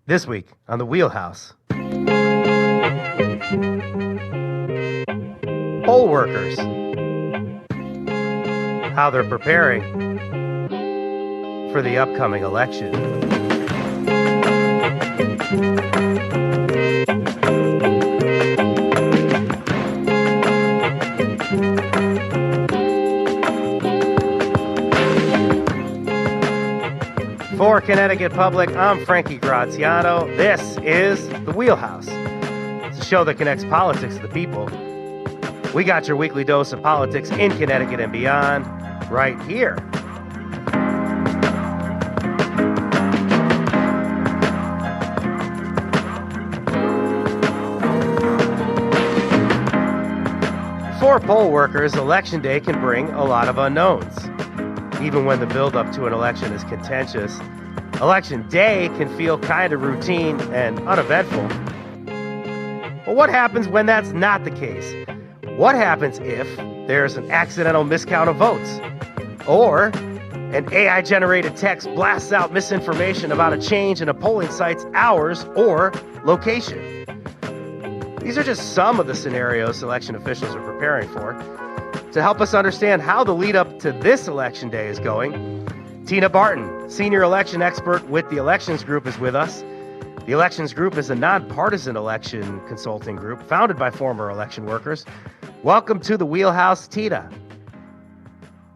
This week on The Wheelhouse. Poll workers. How they're preparing for the upcoming election. For Connecticut Public, I'm Frankie Graziano. This is The Wheelhouse. It's a show that connects politics to the people. We got your weekly dose of politics in Connecticut and beyond right here. For poll workers, Election Day can bring a lot of unknowns. Even when the build-up to an election is contentious, Election Day can feel kind of routine and uneventful. But what happens when that's not the case? What happens if there's an accidental miscount of votes? Or an AI-generated text blasts out misinformation about a change in a polling site's hours or location? These are just some of the scenarios election officials are preparing for. To help us understand how the lead up to this election day is going, Tina Barton, senior election expert with the Elections Group, is with us. The Elections Group is a nonpartisan election consulting group founded by former election workers. Welcome to the Wheelhouse, Tina.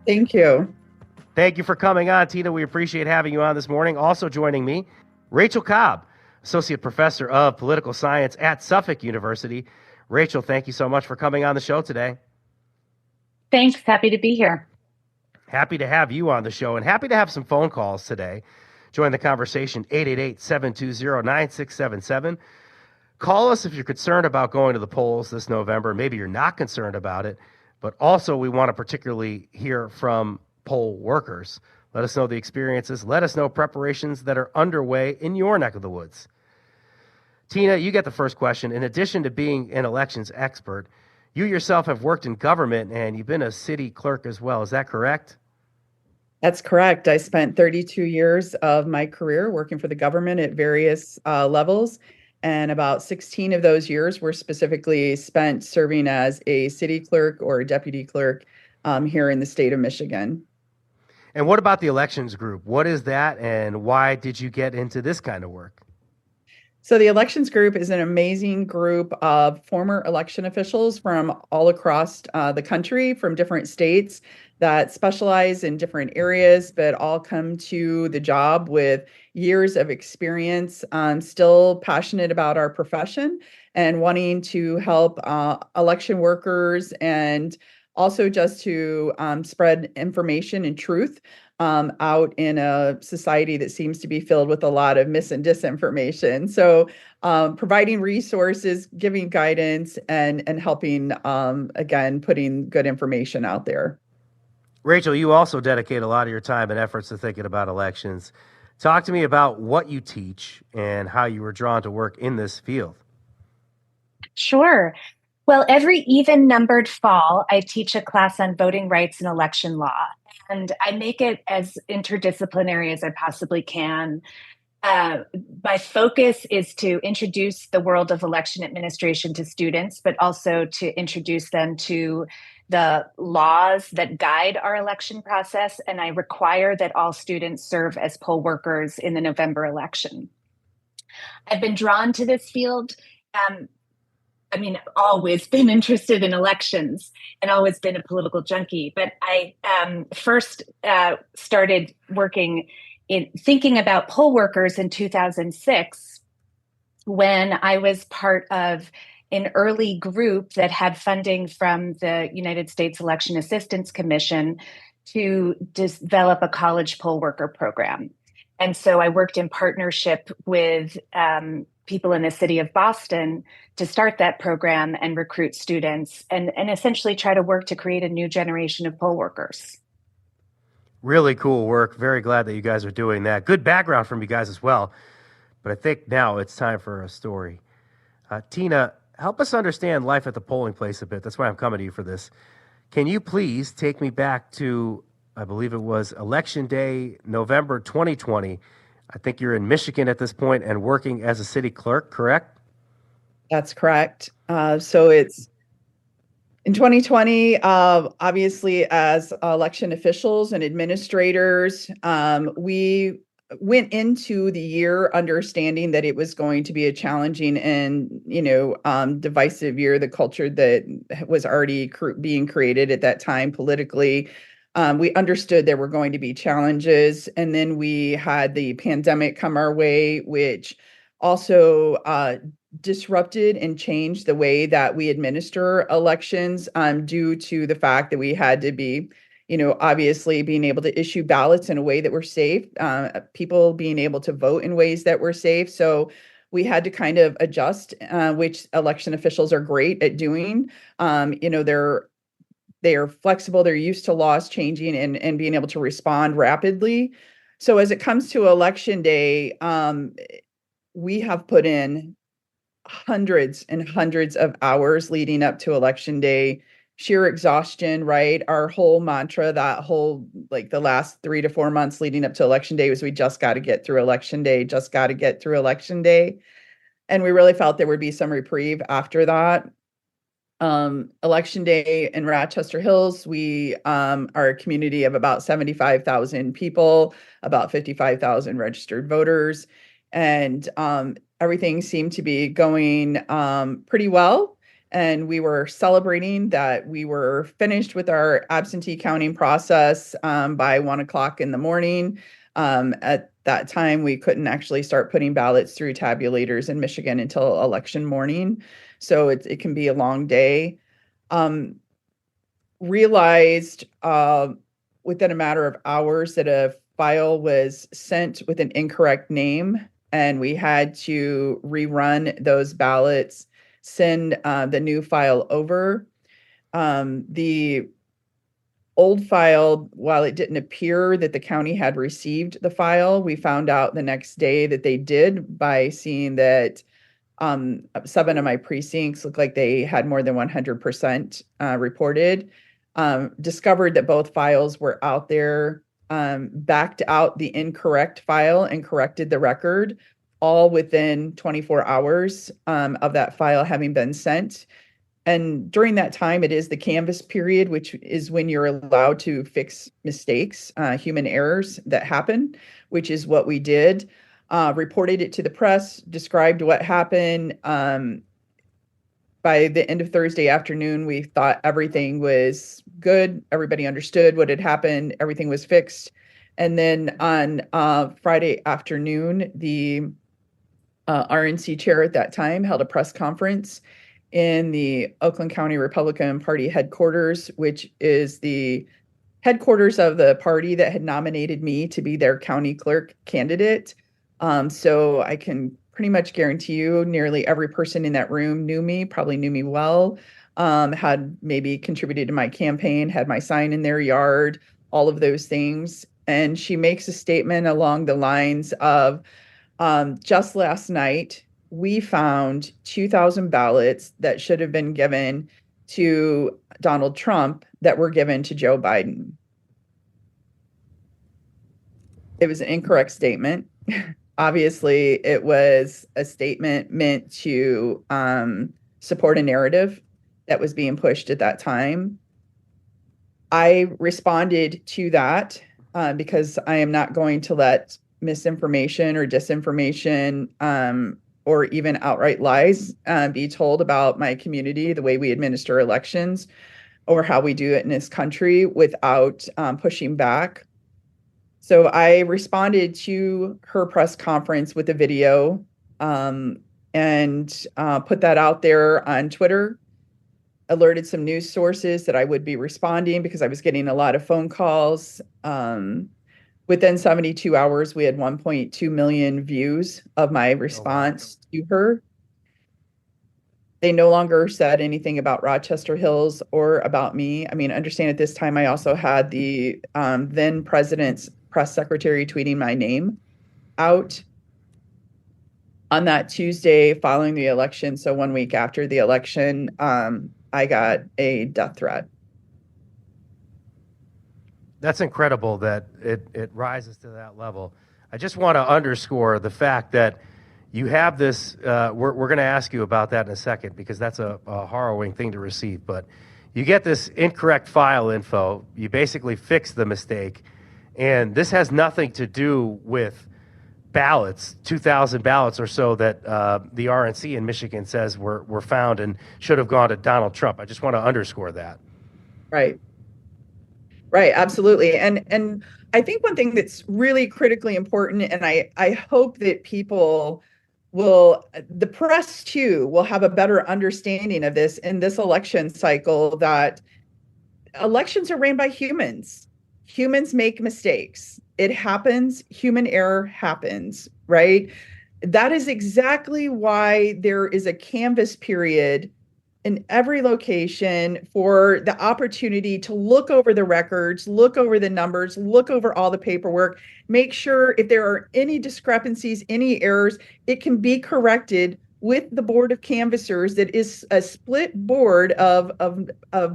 Thank you. Thank you for coming on, Tina. We appreciate having you on this morning. Also joining me, Rachel Cobb, associate professor of political science at Suffolk University. Rachel, thank you so much for coming on the show today. Thanks. Happy to be here. Happy to have you on the show and happy to have some phone calls today. Join the conversation, 888-720-9677. Call us if you're concerned about going to the polls this November. Maybe you're not concerned about it, but also we want to particularly hear from poll workers. Let us know the experiences. Let us know preparations that are underway in your neck of the woods. Tina, you get the first question. In addition to being an elections expert, you yourself have worked in government and you've been a city clerk as well. Is that correct? That's correct. I spent 32 years of my career working for the government at various levels, and about 16 of those years were specifically spent serving as a city clerk or a deputy clerk here in the state of Michigan. And what about the Elections Group? What is that, and why did you get into this kind of work? So the Elections Group is an amazing group of former election officials from all across the country, from different states that specialize in different areas, but all come to the job with years of experience, still passionate about our profession and wanting to help election workers and also just to spread information and truth out in a society that seems to be filled with a lot of mis and disinformation. So providing resources, giving guidance, and helping, again, putting good information out there. Rachel, you also dedicate a lot of your time and efforts to thinking about elections. Talk to me about what you teach and how you were drawn to work in this field. Sure. Well, every even-numbered fall, I teach a class on voting rights and election law. And I make it as interdisciplinary as I possibly can. My focus is to introduce the world of election administration to students, but also to introduce them to the laws that guide our election process. And I require that all students serve as poll workers in the November election. I've been drawn to this field. Always been interested in elections and always been a political junkie. But I first started working in thinking about poll workers in 2006 when I was part of an early group that had funding from the United States Election Assistance Commission to develop a college poll worker program. And so I worked in partnership with people in the city of Boston to start that program and recruit students and essentially try to work to create a new generation of poll workers. Really cool work. Very glad that you guys are doing that. Good background from you guys as well. But I think now it's time for a story. Tina, help us understand life at the polling place a bit. That's why I'm coming to you for this. Can you please take me back to, I believe it was Election Day, November 2020. I think you're in Michigan at this point and working as a city clerk, correct? That's correct. So it's in 2020, obviously, as election officials and administrators, we went into the year understanding that it was going to be a challenging and divisive year. The culture that was already being created at that time politically, we understood there were going to be challenges, and then we had the pandemic come our way, which also disrupted and changed the way that we administer elections, due to the fact that we had to be, obviously being able to issue ballots in a way that were safe, people being able to vote in ways that were safe. So we had to kind of adjust, which election officials are great at doing. They are flexible. They're used to laws changing and being able to respond rapidly. So as it comes to election day, we have put in hundreds and hundreds of hours leading up to election day, sheer exhaustion, right? Our whole mantra, that whole, like the last 3 to 4 months leading up to election day, was we just got to get through election day, just got to get through election day. And we really felt there would be some reprieve after that. Election day in Rochester Hills, we are a community of about 75,000 people, about 55,000 registered voters, and everything seemed to be going pretty well. And we were celebrating that we were finished with our absentee counting process by 1 o'clock in the morning. At that time, we couldn't actually start putting ballots through tabulators in Michigan until election morning. So it can be a long day. Realized within a matter of hours that a file was sent with an incorrect name, and we had to rerun those ballots, send the new file over. The old file, while it didn't appear that the county had received the file, we found out the next day that they did, by seeing that 7 of my precincts looked like they had more than 100% reported. Discovered that both files were out there, backed out the incorrect file and corrected the record, all within 24 hours of that file having been sent. And during that time, it is the canvass period, which is when you're allowed to fix mistakes, human errors that happen, which is what we did. Reported it to the press, described what happened. By the end of Thursday afternoon, we thought everything was good. Everybody understood what had happened. Everything was fixed. And then on Friday afternoon, the RNC chair at that time held a press conference in the Oakland County Republican Party headquarters, which is the headquarters of the party that had nominated me to be their county clerk candidate. So I can pretty much guarantee you nearly every person in that room knew me, probably knew me well, had maybe contributed to my campaign, had my sign in their yard, all of those things. And she makes a statement along the lines of, just last night, we found 2,000 ballots that should have been given to Donald Trump that were given to Joe Biden. It was an incorrect statement. Obviously, it was a statement meant to support a narrative that was being pushed at that time. I responded to that because I am not going to let misinformation or disinformation or even outright lies be told about my community, the way we administer elections, or how we do it in this country without pushing back. So I responded to her press conference with a video and put that out there on Twitter, alerted some news sources that I would be responding because I was getting a lot of phone calls. Within 72 hours, we had 1.2 million views of my response to her. They no longer said anything about Rochester Hills or about me. I mean, understand at this time, I also had the then president's press secretary tweeting my name out on that Tuesday following the election. So 1 week after the election, I got a death threat. That's incredible that it rises to that level. I just want to underscore the fact that you have this. We're going to ask you about that in a second because that's a harrowing thing to receive. But you get this incorrect file info. You basically fix the mistake, and this has nothing to do with ballots, 2,000 ballots or so that the RNC in Michigan says were found and should have gone to Donald Trump. I just want to underscore that. Right. Right, absolutely. And I think one thing that's really critically important, and I hope that people will, the press too, will have a better understanding of this in this election cycle, that elections are ran by humans. Humans make mistakes. It happens. Human error happens, right? That is exactly why there is a canvas period in every location for the opportunity to look over the records, look over the numbers, look over all the paperwork, make sure if there are any discrepancies, any errors, it can be corrected with the board of canvassers that is a split board of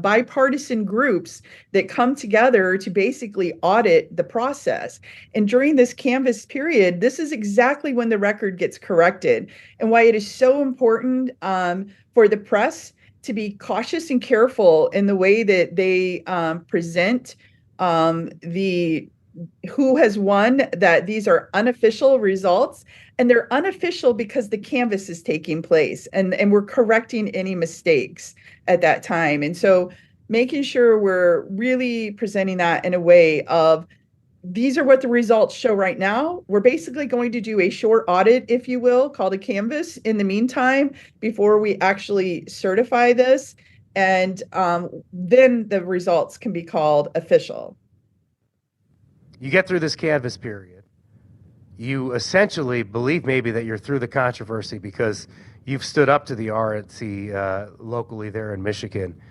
bipartisan groups that come together to basically audit the process. And during this canvas period, this is exactly when the record gets corrected, and why it is so important for the press to be cautious and careful in the way that they present the who has won, that these are unofficial results, and they're unofficial because the canvas is taking place, and we're correcting any mistakes at that time. And so making sure we're really presenting that in a way of, these are what the results show right now. We're basically going to do a short audit, if you will, called a canvas in the meantime, before we actually certify this. And then the results can be called official. You get through this canvas period. You essentially believe maybe that you're through the controversy because you've stood up to the RNC locally there in Michigan.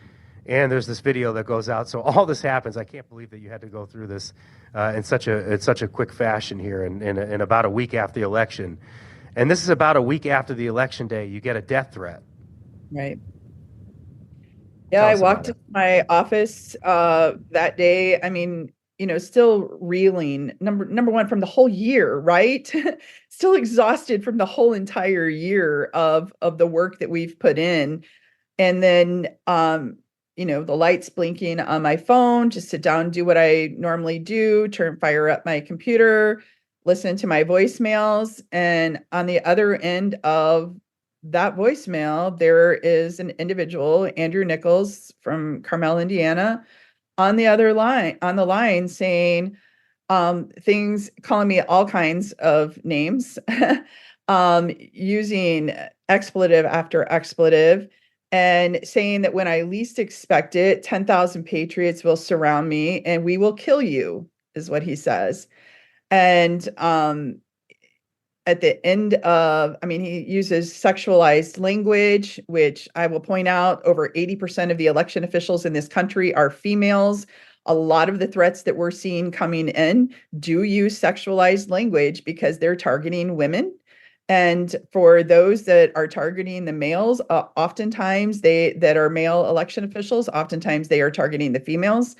And there's this video that goes out. So all this happens. I can't believe that you had to go through this in such a quick fashion here in about a week after the election. And this is about a week after the election day. You get a death threat. Right. Yeah, I walked into my office that day. I mean, still reeling. Number one, from the whole year, right? Still exhausted from the whole entire year of the work that we've put in. And then the lights blinking on my phone, just sit down, do what I normally do, fire up my computer, listen to my voicemails. And on the other end of that voicemail, there is an individual, Andrew Nichols from Carmel, Indiana, on the line saying things, calling me all kinds of names, using expletive after expletive, and saying that when I least expect it, 10,000 patriots will surround me and we will kill you, is what he says. And at the end of, he uses sexualized language, which I will point out, over 80% of the election officials in this country are females. A lot of the threats that we're seeing coming in do use sexualized language because they're targeting women. And for those that are targeting the males, oftentimes that are male election officials, oftentimes they are targeting the females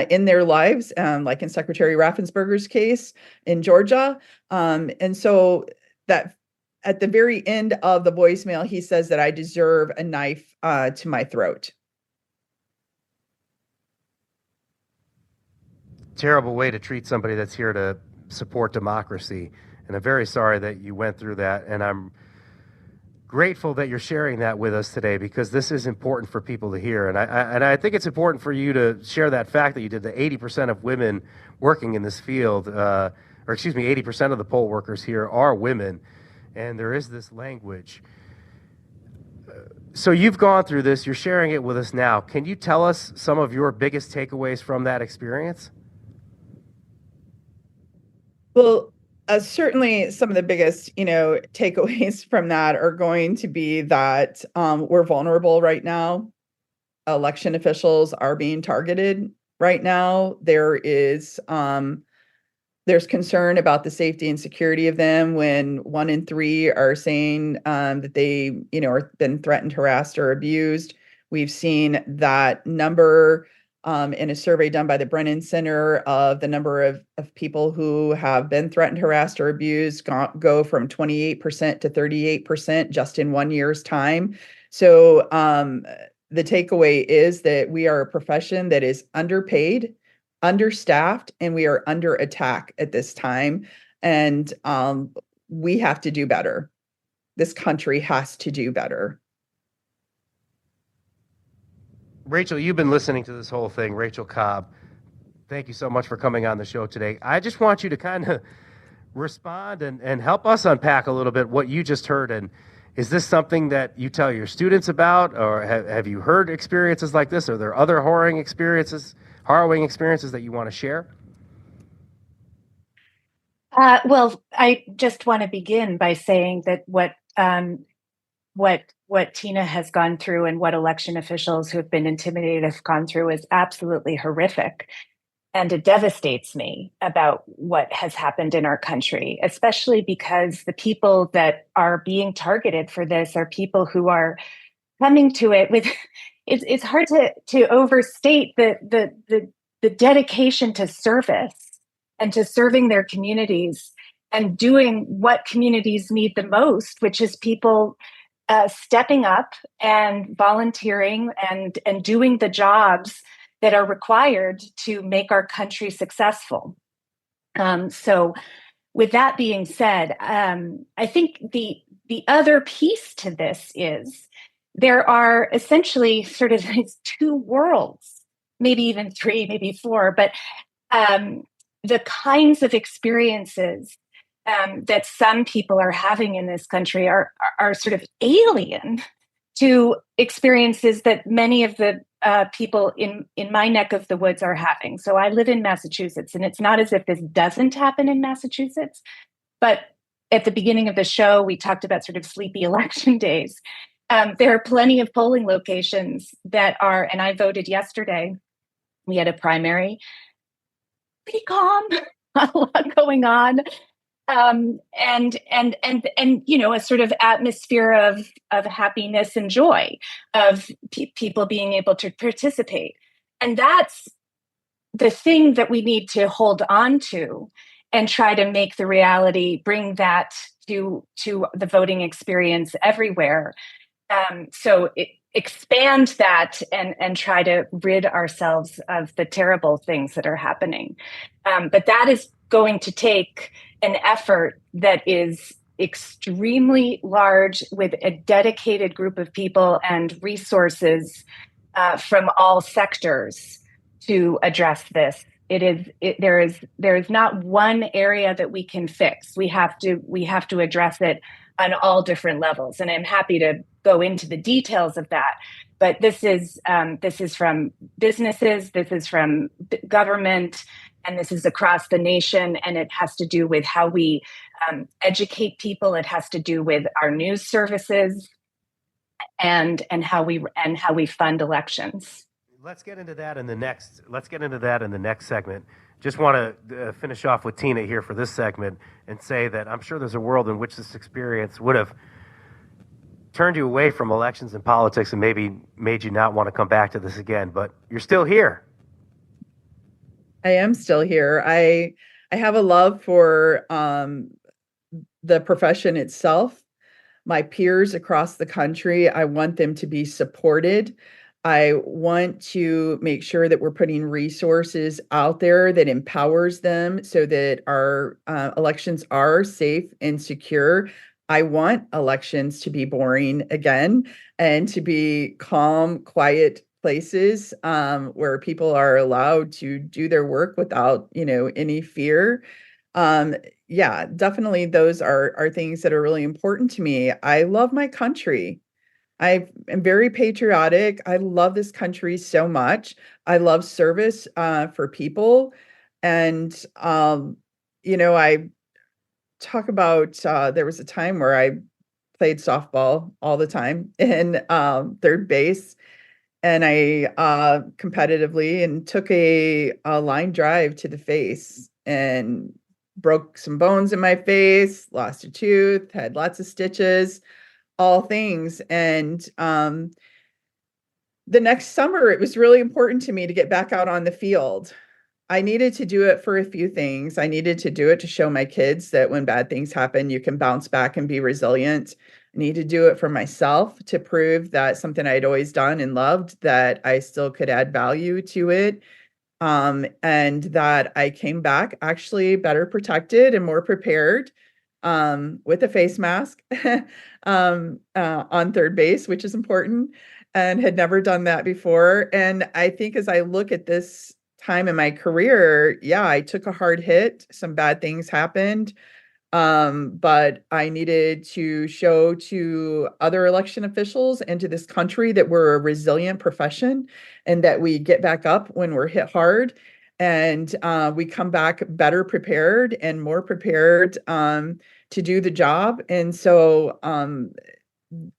in their lives, like in Secretary Raffensperger's case in Georgia. And so that at the very end of the voicemail, he says that I deserve a knife to my throat. Terrible way to treat somebody that's here to support democracy. And I'm very sorry that you went through that. And I'm grateful that you're sharing that with us today, because this is important for people to hear. And I think it's important for you to share that fact that you did. The 80% of women working in this field, 80% of the poll workers here are women. And there is this language. So you've gone through this. You're sharing it with us now. Can you tell us some of your biggest takeaways from that experience? Well, certainly some of the biggest, takeaways from that are going to be that we're vulnerable right now. Election officials are being targeted right now. There's concern about the safety and security of them when 1 in 3 are saying that they, are been threatened, harassed, or abused. We've seen that number in a survey done by the Brennan Center of the number of people who have been threatened, harassed, or abused go from 28% to 38% just in 1 year's time. So the takeaway is that we are a profession that is underpaid, understaffed, and we are under attack at this time. And we have to do better. This country has to do better. Rachel, you've been listening to this whole thing. Rachel Cobb, thank you so much for coming on the show today. I just want you to kind of respond and help us unpack a little bit what you just heard. And is this something that you tell your students about, or have you heard experiences like this? Are there other harrowing experiences that you want to share? Well, I just want to begin by saying that what Tina has gone through and what election officials who have been intimidated have gone through is absolutely horrific. And it devastates me about what has happened in our country, especially because the people that are being targeted for this are people who are coming to it with, it's hard to overstate the dedication to service and to serving their communities and doing what communities need the most, which is people stepping up and volunteering and doing the jobs that are required to make our country successful. So with that being said, I think the other piece to this is there are essentially sort of these two worlds, maybe even three, maybe four, but the kinds of experiences that some people are having in this country are sort of alien to experiences that many of the people in my neck of the woods are having. So I live in Massachusetts, and it's not as if this doesn't happen in Massachusetts, but at the beginning of the show, we talked about sort of sleepy election days. There are plenty of polling locations that are, and I voted yesterday. We had a primary, pretty calm, not a lot going on. And you know, a sort of atmosphere of happiness and joy of people being able to participate. And that's the thing that we need to hold on to and try to make the reality, bring that to the voting experience everywhere. So expand that and try to rid ourselves of the terrible things that are happening. But that is going to take an effort that is extremely large with a dedicated group of people and resources from all sectors to address this. There is not one area that we can fix. We have to address it on all different levels. And I'm happy to go into the details of that. But this is from businesses, this is from government, and this is across the nation. And it has to do with how we educate people. It has to do with our news services and how we fund elections. Let's get into that in the next segment. Just want to finish off with Tina here for this segment and say that I'm sure there's a world in which this experience would have turned you away from elections and politics and maybe made you not want to come back to this again, but you're still here. I am still here. I have a love for the profession itself. My peers across the country, I want them to be supported. I want to make sure that we're putting resources out there that empowers them so that our elections are safe and secure. I want elections to be boring again and to be calm, quiet places where people are allowed to do their work without, any fear. Yeah, definitely those are things that are really important to me. I love my country. I am very patriotic. I love this country so much. I love service for people. And, I talk about there was a time where I played softball all the time in third base. And I competitively and took a line drive to the face and broke some bones in my face, lost a tooth, had lots of stitches, all things. And the next summer, it was really important to me to get back out on the field. I needed to do it for a few things. I needed to do it to show my kids that when bad things happen, you can bounce back and be resilient. I need to do it for myself to prove that something I'd always done and loved, that I still could add value to it. And that I came back actually better protected and more prepared, with a face mask, on third base, which is important, and had never done that before. And I think as I look at this time in my career, yeah, I took a hard hit. Some bad things happened. But I needed to show to other election officials and to this country that we're a resilient profession and that we get back up when we're hit hard, and we come back better prepared and more prepared, to do the job. And so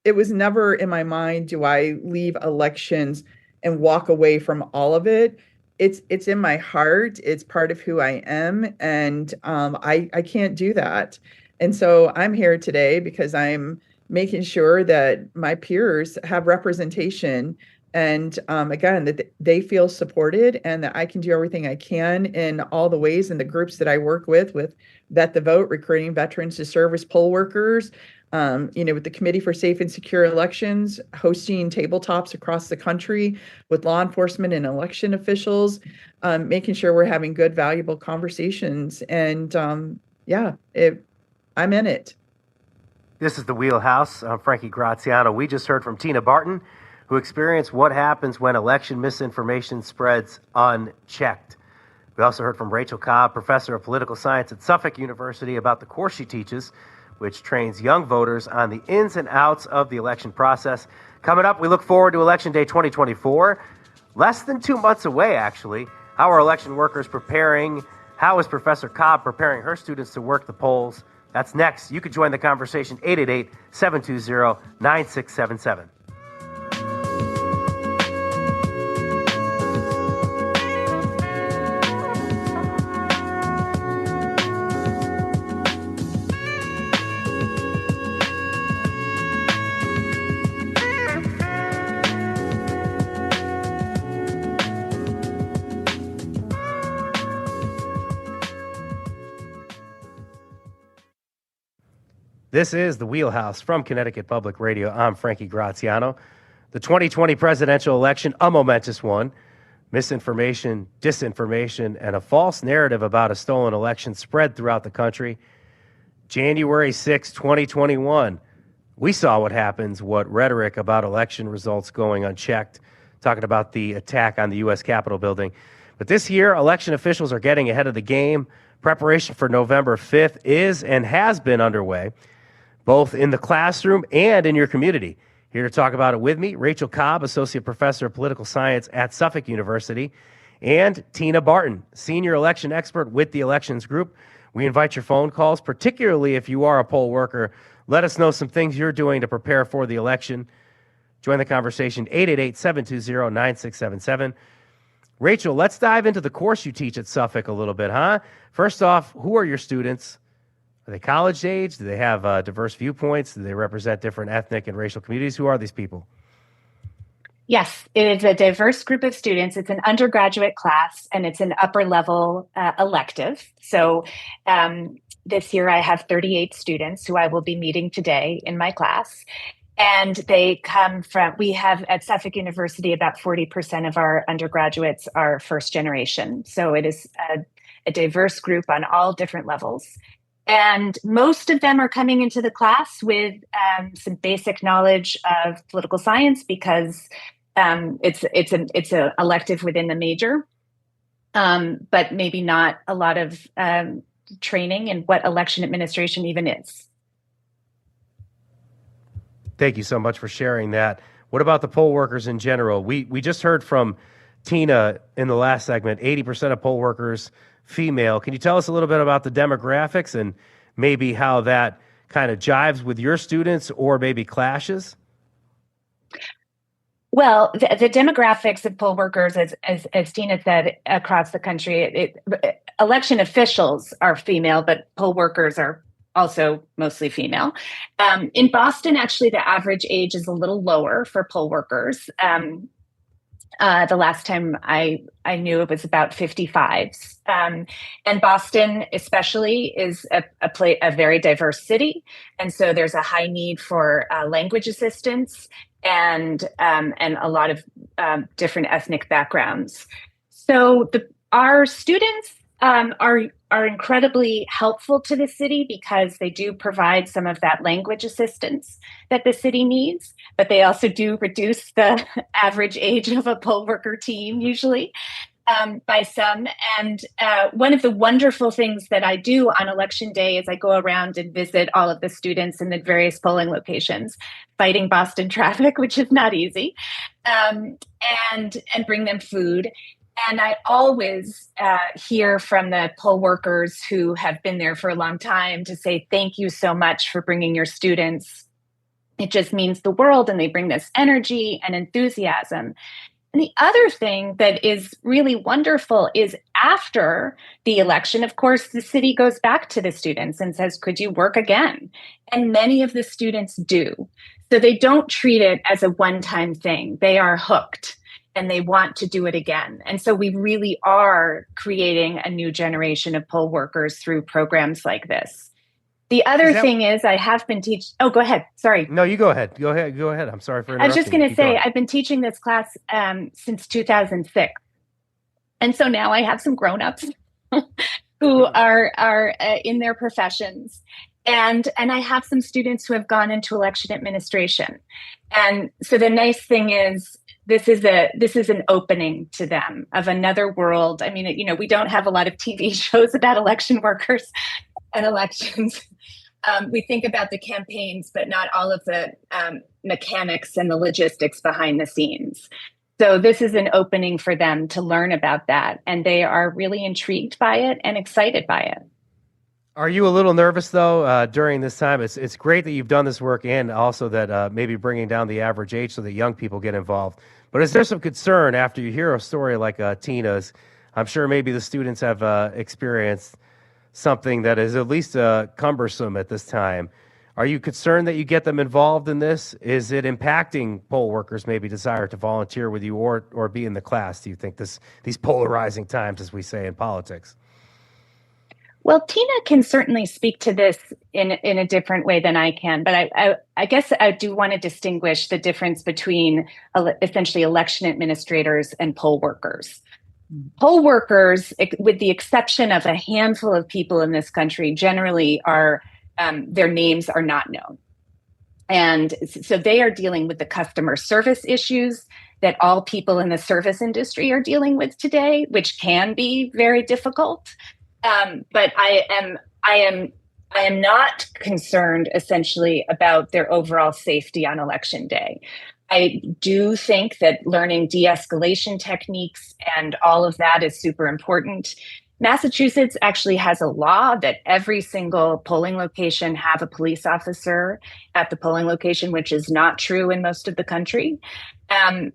it was never in my mind, do I leave elections and walk away from all of it? It's in my heart. It's part of who I am, and I can't do that. And so I'm here today because I'm making sure that my peers have representation, and again, that they feel supported, and that I can do everything I can in all the ways and the groups that I work with Vet the Vote, recruiting veterans to serve as poll workers, with the Committee for Safe and Secure Elections, hosting tabletops across the country with law enforcement and election officials, making sure we're having good, valuable conversations. And I'm in it. This is the Wheelhouse. I'm Frankie Graziano. We just heard from Tina Barton, who experienced what happens when election misinformation spreads unchecked. We also heard from Rachel Cobb, professor of political science at Suffolk University, about the course she teaches, which trains young voters on the ins and outs of the election process. Coming up, we look forward to Election Day 2024. Less than 2 months away, actually. How are election workers preparing? How is Professor Cobb preparing her students to work the polls? That's next. You can join the conversation, 888-720-9677. This is the Wheelhouse from Connecticut Public Radio. I'm Frankie Graziano. The 2020 presidential election, a momentous one. Misinformation, disinformation, and a false narrative about a stolen election spread throughout the country. January 6, 2021. We saw what happens, what rhetoric about election results going unchecked, talking about the attack on the U.S. Capitol building. But this year, election officials are getting ahead of the game. Preparation for November 5th is and has been underway, both in the classroom and in your community. Here to talk about it with me, Rachel Cobb, Associate Professor of Political Science at Suffolk University, and Tina Barton, Senior Election Expert with the Elections Group. We invite your phone calls, particularly if you are a poll worker. Let us know some things you're doing to prepare for the election. Join the conversation, 888-720-9677. Rachel, let's dive into the course you teach at Suffolk a little bit, huh? First off, who are your students? Are they college age? Do they have diverse viewpoints? Do they represent different ethnic and racial communities? Who are these people? Yes, it is a diverse group of students. It's an undergraduate class, and it's an upper level elective. So this year I have 38 students who I will be meeting today in my class. And they come from, we have at Suffolk University, about 40% of our undergraduates are first generation. So it is a diverse group on all different levels. And most of them are coming into the class with some basic knowledge of political science because it's an elective within the major, but maybe not a lot of training in what election administration even is. Thank you so much for sharing that. What about the poll workers in general? We just heard from Tina in the last segment, 80% of poll workers female. Can you tell us a little bit about the demographics and maybe how that kind of jives with your students or maybe clashes? Well, the demographics of poll workers, as Tina said, across the country, election officials are female, but poll workers are also mostly female. In Boston, actually, the average age is a little lower for poll workers. The last time I knew, it was about 55. And Boston, especially, is a very diverse city, and so there's a high need for language assistance and a lot of different ethnic backgrounds. So our students are incredibly helpful to the city because they do provide some of that language assistance that the city needs, but they also do reduce the average age of a poll worker team usually by some. And one of the wonderful things that I do on election day is I go around and visit all of the students in the various polling locations, fighting Boston traffic, which is not easy, and bring them food. And I always hear from the poll workers who have been there for a long time to say, thank you so much for bringing your students. It just means the world, and they bring this energy and enthusiasm. And the other thing that is really wonderful is after the election, of course, the city goes back to the students and says, could you work again? And many of the students do. So they don't treat it as a one-time thing. They are hooked and they want to do it again. And so we really are creating a new generation of poll workers through programs like this. The other thing is I have been teaching. Oh, go ahead. Sorry. No, you go ahead. Go ahead. I'm sorry for interrupting. I was just going to say, I've been teaching this class since 2006. And so now I have some grownups who are in their professions. And I have some students who have gone into election administration. And so the nice thing is, this is an opening to them of another world. I mean, we don't have a lot of TV shows about election workers and elections. We think about the campaigns, but not all of the mechanics and the logistics behind the scenes. So this is an opening for them to learn about that. And they are really intrigued by it and excited by it. Are you a little nervous, though, during this time? It's great that you've done this work and also that maybe bringing down the average age so that young people get involved. But is there some concern after you hear a story like Tina's? I'm sure maybe the students have experienced something that is at least cumbersome at this time. Are you concerned that you get them involved in this? Is it impacting poll workers' maybe desire to volunteer with you or be in the class? Do you think these polarizing times, as we say in politics? Well, Tina can certainly speak to this in a different way than I can, but I guess I do want to distinguish the difference between essentially election administrators and poll workers. Poll workers, with the exception of a handful of people in this country, generally are their names are not known. And so they are dealing with the customer service issues that all people in the service industry are dealing with today, which can be very difficult. But I am not concerned essentially about their overall safety on election day. I do think that learning de-escalation techniques and all of that is super important. Massachusetts actually has a law that every single polling location have a police officer at the polling location, which is not true in most of the country.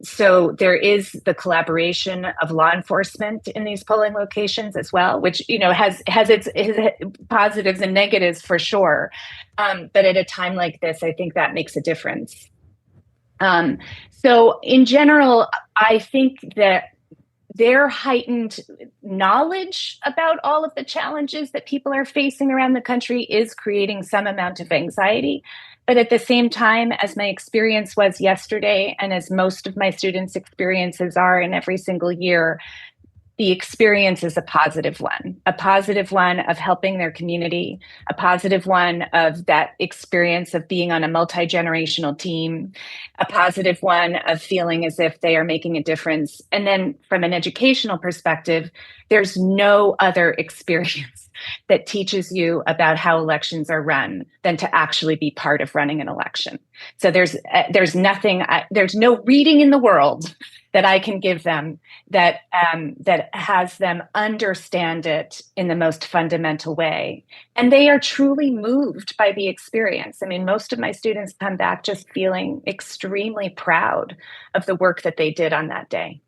So there is the collaboration of law enforcement in these polling locations as well, which has its positives and negatives for sure. But at a time like this, I think that makes a difference. So in general, I think that their heightened knowledge about all of the challenges that people are facing around the country is creating some amount of anxiety. But at the same time, as my experience was yesterday, and as most of my students' experiences are in every single year, the experience is a positive one of helping their community, a positive one of that experience of being on a multi-generational team, a positive one of feeling as if they are making a difference. And then from an educational perspective, there's no other experience that teaches you about how elections are run than to actually be part of running an election. So there's no reading in the world that I can give them that has them understand it in the most fundamental way. And they are truly moved by the experience. I mean, most of my students come back just feeling extremely proud of the work that they did on that day.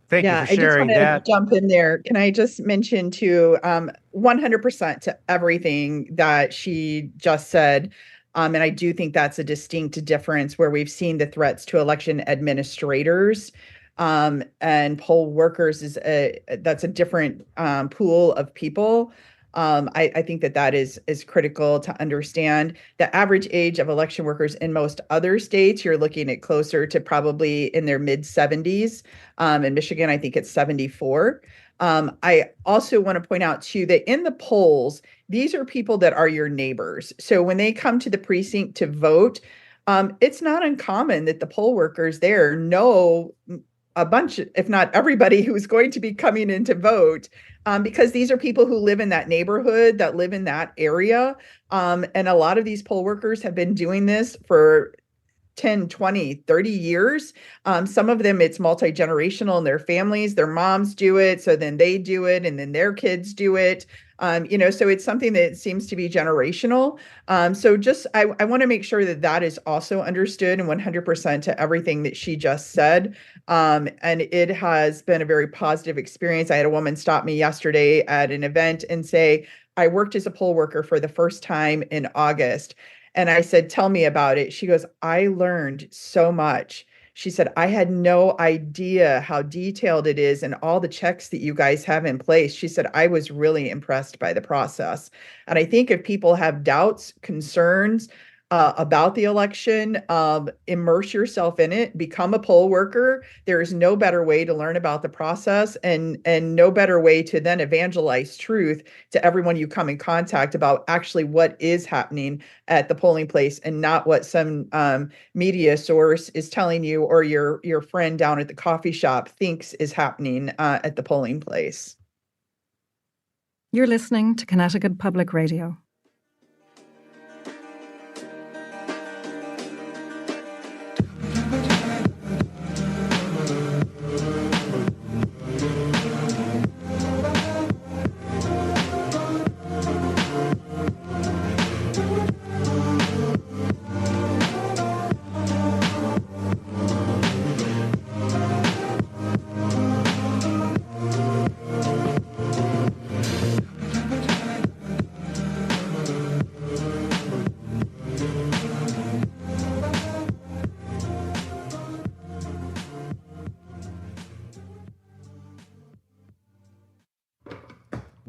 Thank you for sharing that. I just want to jump in there. Can I just mention to 100% to everything that she just said? And I do think that's a distinct difference where we've seen the threats to election administrators and poll workers that's a different pool of people. I think that is critical to understand. The average age of election workers in most other states, you're looking at closer to probably in their mid 70s. In Michigan, I think it's 74. I also want to point out too that in the polls, these are people that are your neighbors. So when they come to the precinct to vote, it's not uncommon that the poll workers there know a bunch, if not everybody, who's going to be coming in to vote, because these are people who live in that neighborhood, that live in that area. And a lot of these poll workers have been doing this for 10, 20, 30 years. Some of them, it's multi-generational in their families. Their moms do it, so then they do it, and then their kids do it. So it's something that seems to be generational. So just, I want to make sure that is also understood and 100% to everything that she just said. And it has been a very positive experience. I had a woman stop me yesterday at an event and say, I worked as a poll worker for the first time in August. And I said, tell me about it. She goes, I learned so much. She said, I had no idea how detailed it is and all the checks that you guys have in place. She said, I was really impressed by the process. And I think if people have doubts, concerns about the election, immerse yourself in it, become a poll worker. There is no better way to learn about the process and no better way to then evangelize truth to everyone you come in contact about actually what is happening at the polling place and not what some media source is telling you or your friend down at the coffee shop thinks is happening at the polling place. You're listening to Connecticut Public Radio.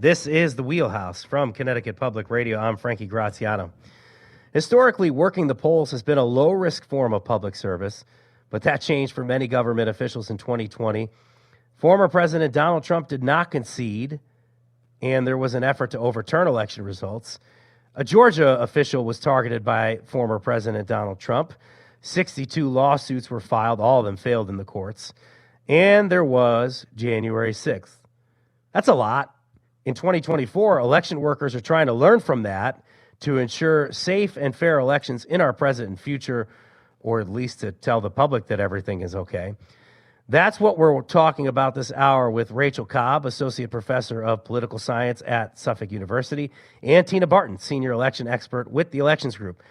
This is The Wheelhouse from Connecticut Public Radio. I'm Frankie Graziano. Historically, working the polls has been a low-risk form of public service, but that changed for many government officials in 2020. Former President Donald Trump did not concede, and there was an effort to overturn election results. A Georgia official was targeted by former President Donald Trump. 62 lawsuits were filed. All of them failed in the courts. And there was January 6th. That's a lot. In 2024, election workers are trying to learn from that to ensure safe and fair elections in our present and future, or at least to tell the public that everything is okay. That's what we're talking about this hour with Rachel Cobb, Associate Professor of Political Science at Suffolk University, and Tina Barton, Senior Election Expert with the Elections Group.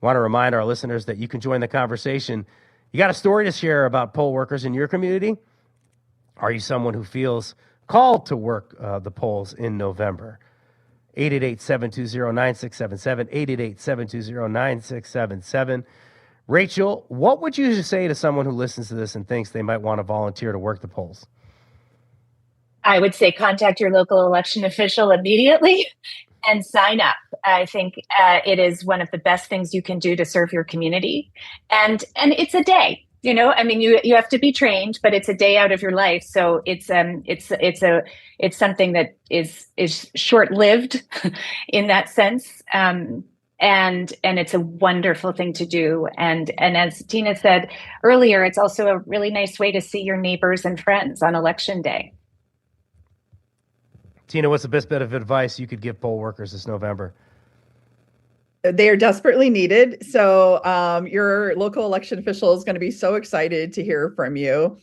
I want to remind our listeners that you can join the conversation. You got a story to share about poll workers in your community? Are you someone who feels called to work the polls in November? 888-720-9677, 888-720-9677. Rachel, what would you say to someone who listens to this and thinks they might want to volunteer to work the polls? I would say contact your local election official immediately and sign up. I think it is one of the best things you can do to serve your community. And it's a day. You know, I mean, you have to be trained, but it's a day out of your life. So it's something that is short-lived in that sense. And it's a wonderful thing to do. And as Tina said earlier, it's also a really nice way to see your neighbors and friends on election day. Tina, what's the best bit of advice you could give poll workers this November? They are desperately needed. So your local election official is going to be so excited to hear from you.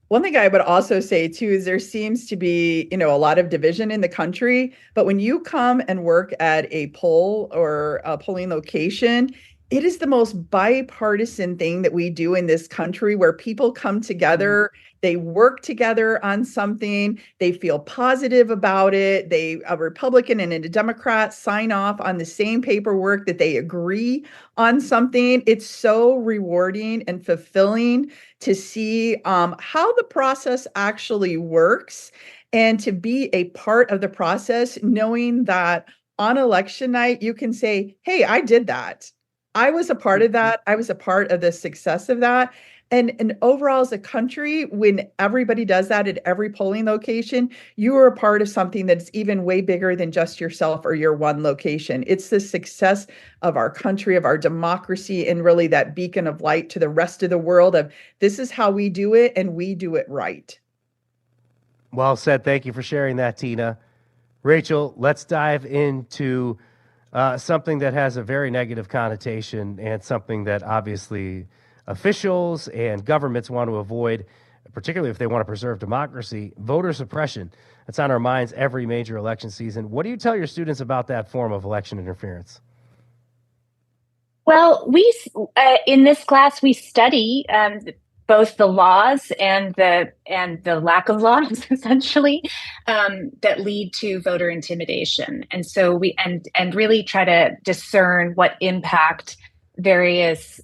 One thing I would also say, too, is there seems to be, a lot of division in the country. But when you come and work at a poll or a polling location, It is the most bipartisan thing that we do in this country where people come together, they work together on something, they feel positive about it. A Republican and a Democrat sign off on the same paperwork that they agree on something. It's so rewarding and fulfilling to see how the process actually works and to be a part of the process, knowing that on election night, you can say, hey, I did that. I was a part of that. I was a part of the success of that. And overall, as a country, when everybody does that at every polling location, you are a part of something that's even way bigger than just yourself or your one location. It's the success of our country, of our democracy, and really that beacon of light to the rest of the world of this is how we do it, and we do it right. Well said. Thank you for sharing that, Tina. Rachel, let's dive into something that has a very negative connotation and something that obviously officials and governments want to avoid, particularly if they want to preserve democracy: voter suppression. That's on our minds every major election season. What do you tell your students about that form of election interference? Well, we in this class we study both the laws and the lack of laws, essentially, that lead to voter intimidation, and so we really try to discern what impact various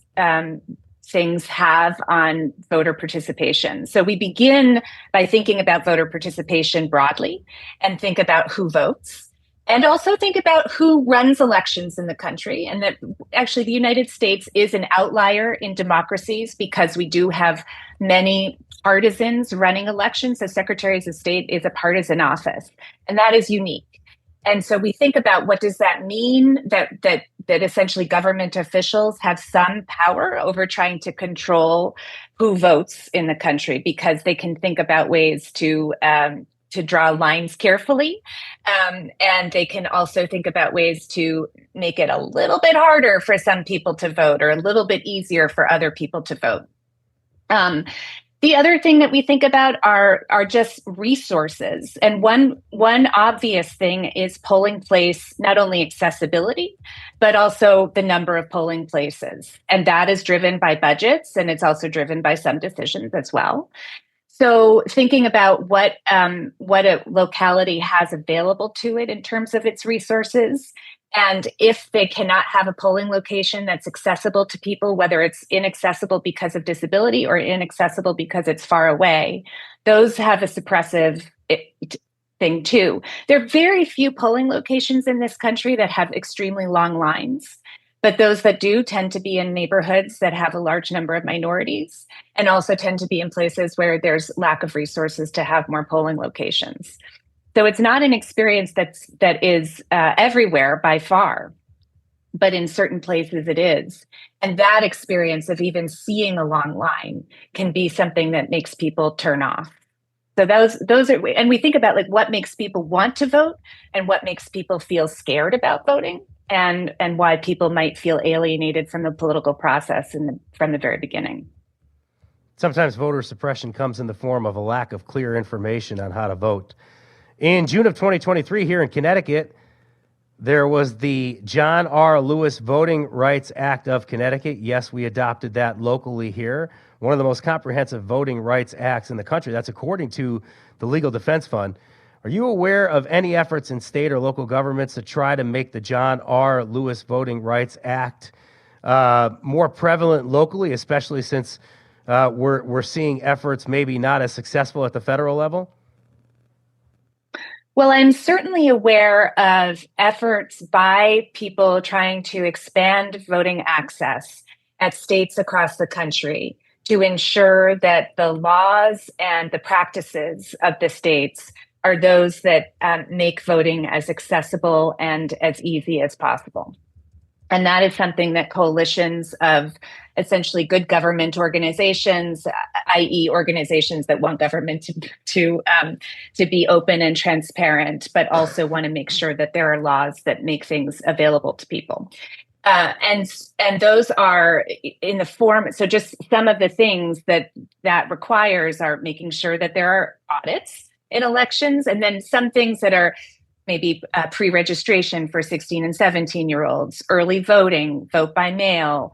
things have on voter participation. So we begin by thinking about voter participation broadly, and think about who votes. And also think about who runs elections in the country, and that actually the United States is an outlier in democracies because we do have many partisans running elections. So Secretaries of State is a partisan office, and that is unique. And so we think about what does that mean that essentially government officials have some power over trying to control who votes in the country, because they can think about ways to draw lines carefully. And they can also think about ways to make it a little bit harder for some people to vote or a little bit easier for other people to vote. The other thing that we think about are just resources. And one obvious thing is polling place, not only accessibility, but also the number of polling places. And that is driven by budgets, and it's also driven by some decisions as well. So thinking about what a locality has available to it in terms of its resources, and if they cannot have a polling location that's accessible to people, whether it's inaccessible because of disability or inaccessible because it's far away, those have a suppressive thing too. There are very few polling locations in this country that have extremely long lines. But those that do tend to be in neighborhoods that have a large number of minorities, and also tend to be in places where there's lack of resources to have more polling locations. So it's not an experience that is everywhere by far, but in certain places it is. And that experience of even seeing a long line can be something that makes people turn off. So those are, and we think about like what makes people want to vote and what makes people feel scared about voting, and why people might feel alienated from the political process from the very beginning. Sometimes voter suppression comes in the form of a lack of clear information on how to vote. In June of 2023 here in Connecticut, there was the John R. Lewis Voting Rights Act of Connecticut. Yes, we adopted that locally here. One of the most comprehensive voting rights acts in the country. That's according to the Legal Defense Fund. Are you aware of any efforts in state or local governments to try to make the John R. Lewis Voting Rights Act more prevalent locally, especially since we're seeing efforts maybe not as successful at the federal level? Well, I'm certainly aware of efforts by people trying to expand voting access at states across the country to ensure that the laws and the practices of the states are those that make voting as accessible and as easy as possible. And that is something that coalitions of essentially good government organizations, i.e. organizations that want government to be open and transparent, but also want to make sure that there are laws that make things available to people. And those are in the form, so just some of the things that requires are making sure that there are audits in elections, and then some things that are maybe pre-registration for 16 and 17-year-olds, early voting, vote by mail,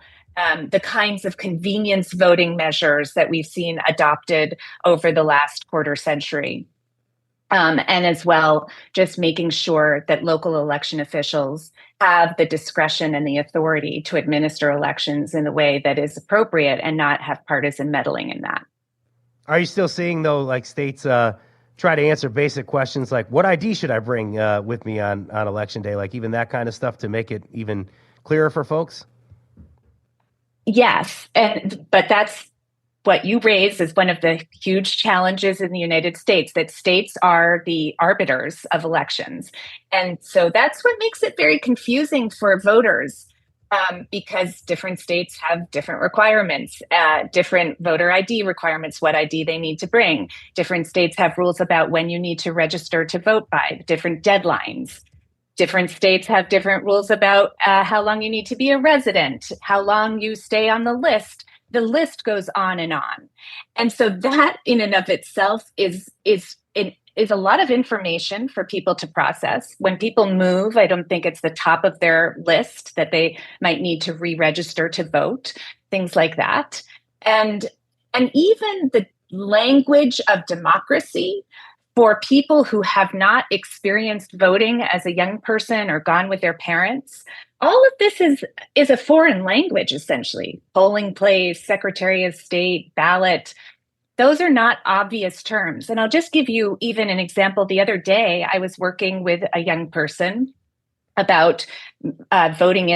the kinds of convenience voting measures that we've seen adopted over the last quarter century. And as well, just making sure that local election officials have the discretion and the authority to administer elections in the way that is appropriate and not have partisan meddling in that. Are you still seeing, though, like states try to answer basic questions like what ID should I bring with me on election day? Like even that kind of stuff to make it even clearer for folks? Yes, but that's what you raised as one of the huge challenges in the United States, that states are the arbiters of elections. And so that's what makes it very confusing for voters, because different states have different requirements, different voter ID requirements, what ID they need to bring. Different states have rules about when you need to register to vote by, different deadlines. Different states have different rules about how long you need to be a resident, how long you stay on the list. The list goes on and on. And so that in and of itself is a lot of information for people to process. When people move, I don't think it's the top of their list that they might need to re-register to vote, things like that. And even the language of democracy for people who have not experienced voting as a young person or gone with their parents, all of this is a foreign language, essentially. Polling place, Secretary of State, ballot. Those are not obvious terms. And I'll just give you even an example. The other day, I was working with a young person about mailing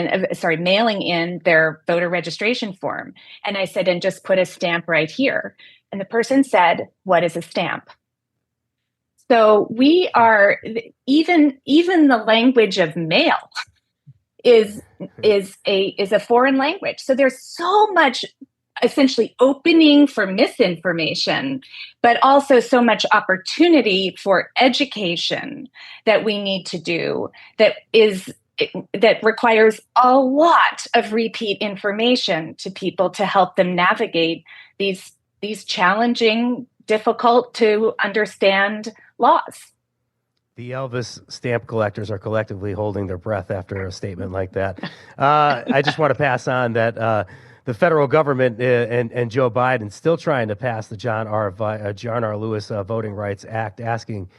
in their voter registration form. And I said, and just put a stamp right here. And the person said, what is a stamp? So we are, even the language of mail is a foreign language. So there's so much essentially opening for misinformation, but also so much opportunity for education that we need to do that requires a lot of repeat information to people to help them navigate these challenging, difficult to understand laws. The Elvis stamp collectors are collectively holding their breath after a statement like that. I just want to pass on that the federal government and Joe Biden still trying to pass the John R. Lewis Voting Rights Act, asking,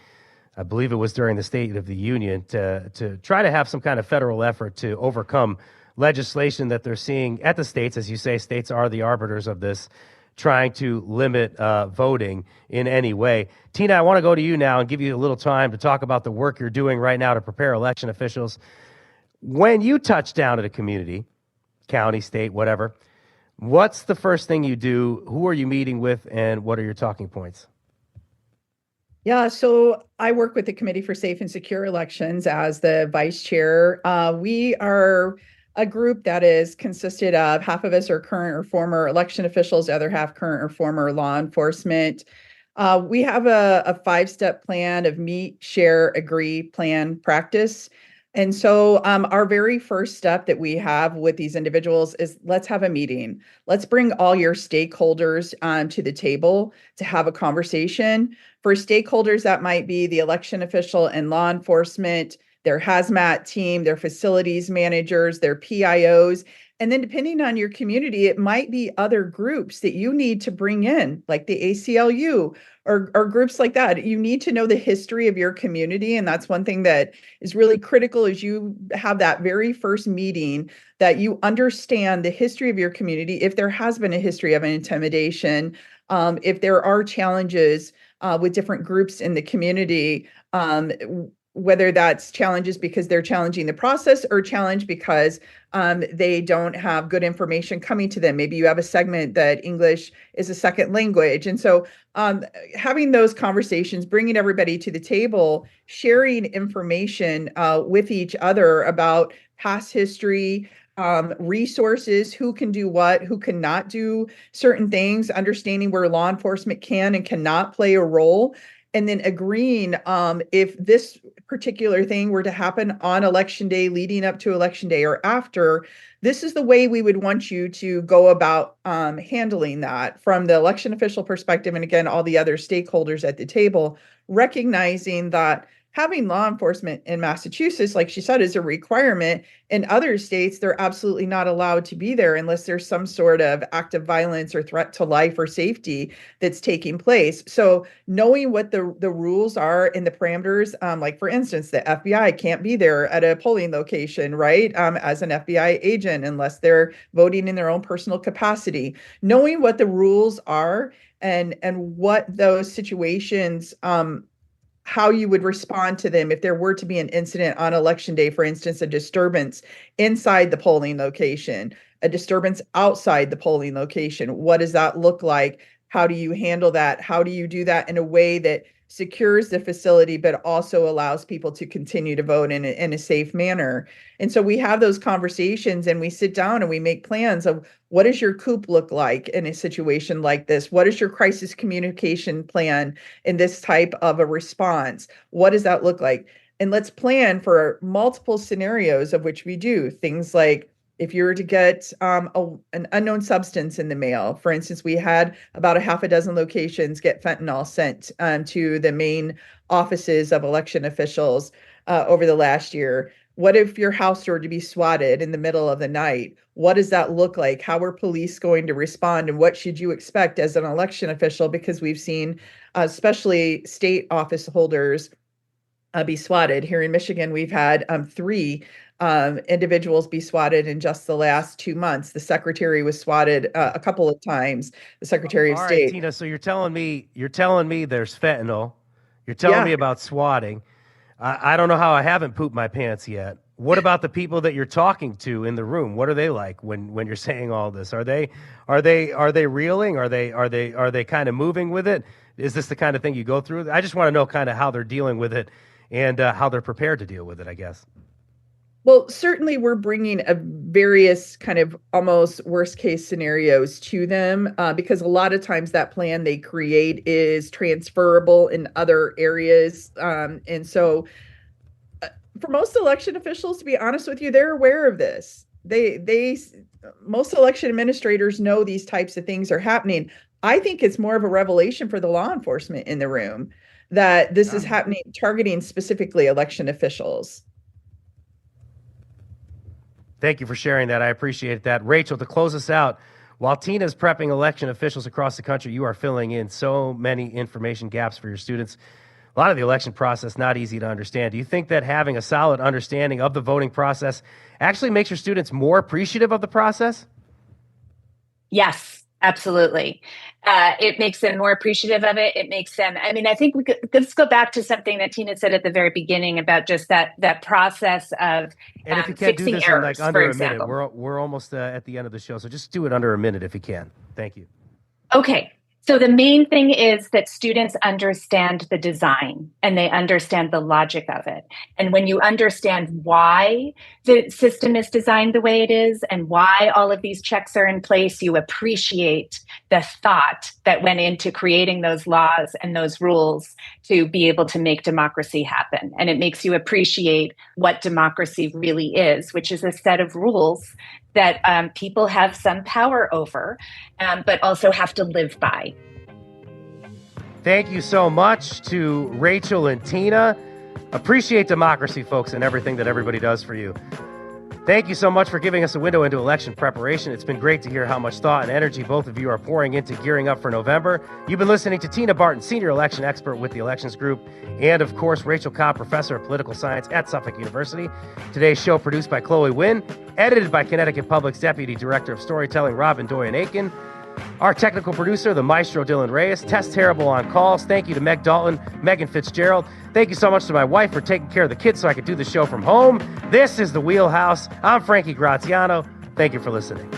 I believe it was during the State of the Union, to try to have some kind of federal effort to overcome legislation that they're seeing at the states. As you say, states are the arbiters of this, trying to limit voting in any way. Tina, I want to go to you now and give you a little time to talk about the work you're doing right now to prepare election officials. When you touch down at a community, county, state, whatever, what's the first thing you do? Who are you meeting with, and what are your talking points? Yeah, so I work with the Committee for Safe and Secure Elections as the vice chair. We are a group that is consisted of half of us are current or former election officials, the other half current or former law enforcement. We have a 5-step plan of meet, share, agree, plan, practice. And so our very first step that we have with these individuals is let's have a meeting. Let's bring all your stakeholders to the table to have a conversation. For stakeholders, that might be the election official and law enforcement, their hazmat team, their facilities managers, their PIOs. And then depending on your community, it might be other groups that you need to bring in, like the ACLU or groups like that. You need to know the history of your community. And that's one thing that is really critical as you have that very first meeting, that you understand the history of your community. If there has been a history of an intimidation, if there are challenges with different groups in the community, whether that's challenges because they're challenging the process or challenge because they don't have good information coming to them. Maybe you have a segment that English is a second language. And so having those conversations, bringing everybody to the table, sharing information with each other about past history, resources, who can do what, who cannot do certain things, understanding where law enforcement can and cannot play a role. And then agreeing if this particular thing were to happen on election day, leading up to election day or after, this is the way we would want you to go about handling that from the election official perspective. And again, all the other stakeholders at the table, recognizing that having law enforcement in Massachusetts, like she said, is a requirement. In other states, they're absolutely not allowed to be there unless there's some sort of act of violence or threat to life or safety that's taking place. So knowing what the rules are and the parameters, like for instance, the FBI can't be there at a polling location, right? As an FBI agent, unless they're voting in their own personal capacity. Knowing what the rules are and what those situations, how you would respond to them if there were to be an incident on election day, for instance, a disturbance inside the polling location, a disturbance outside the polling location. What does that look like? How do you handle that? How do you do that in a way that secures the facility, but also allows people to continue to vote in a safe manner? And so we have those conversations and we sit down and we make plans of what does your COOP look like in a situation like this? What is your crisis communication plan in this type of a response? What does that look like? And let's plan for multiple scenarios of which we do things like if you were to get an unknown substance in the mail. For instance, we had about a half a dozen locations get fentanyl sent to the main offices of election officials over the last year. What if your house were to be swatted in the middle of the night? What does that look like? How are police going to respond? And what should you expect as an election official? Because we've seen, especially state office holders, be swatted. Here in Michigan, we've had 3 individuals be swatted in just the last 2 months. The secretary was swatted a couple of times. The Secretary of State. All right, Tina. So you're telling me there's fentanyl. You're telling me about swatting. I don't know how I haven't pooped my pants yet. What about the people that you're talking to in the room? What are they like when you're saying all this? Are they reeling? Are they kind of moving with it? Is this the kind of thing you go through? I just want to know kind of how they're dealing with it and how they're prepared to deal with it, I guess. Well, certainly we're bringing a various kind of almost worst case scenarios to them because a lot of times that plan they create is transferable in other areas. And so for most election officials, to be honest with you, they're aware of this. Most election administrators know these types of things are happening. I think it's more of a revelation for the law enforcement in the room that this is happening, targeting specifically election officials. Thank you for sharing that. I appreciate that. Rachel, to close us out, while Tina's prepping election officials across the country, you are filling in so many information gaps for your students. A lot of the election process not easy to understand. Do you think that having a solid understanding of the voting process actually makes your students more appreciative of the process? Yes, absolutely. It makes them more appreciative of it. It makes them, I mean, I think let's go back to something that Tina said at the very beginning about just that process of and if you can't do this errors, in like under a minute, we're almost at the end of the show. So just do it under a minute if you can. Thank you. Okay. So the main thing is that students understand the design and they understand the logic of it. And when you understand why the system is designed the way it is and why all of these checks are in place, you appreciate the thought that went into creating those laws and those rules to be able to make democracy happen. And it makes you appreciate what democracy really is, which is a set of rules that people have some power over, but also have to live by. Thank you so much to Rachel and Tina. Appreciate democracy, folks, and everything that everybody does for you. Thank you so much for giving us a window into election preparation. It's been great to hear how much thought and energy both of you are pouring into gearing up for November. You've been listening to Tina Barton, Senior Election Expert with the Elections Group, and of course, Rachel Cobb, Professor of Political Science at Suffolk University. Today's show produced by Chloe Wynn, edited by Connecticut Public's Deputy Director of Storytelling, Robin Doyen-Aiken. Our technical producer, the maestro Dylan Reyes. Tess Terrible on calls. Thank you to Meg Dalton, Megan Fitzgerald. Thank you so much to my wife for taking care of the kids so I could do the show from home. This is The Wheelhouse. I'm Frankie Graziano. Thank you for listening.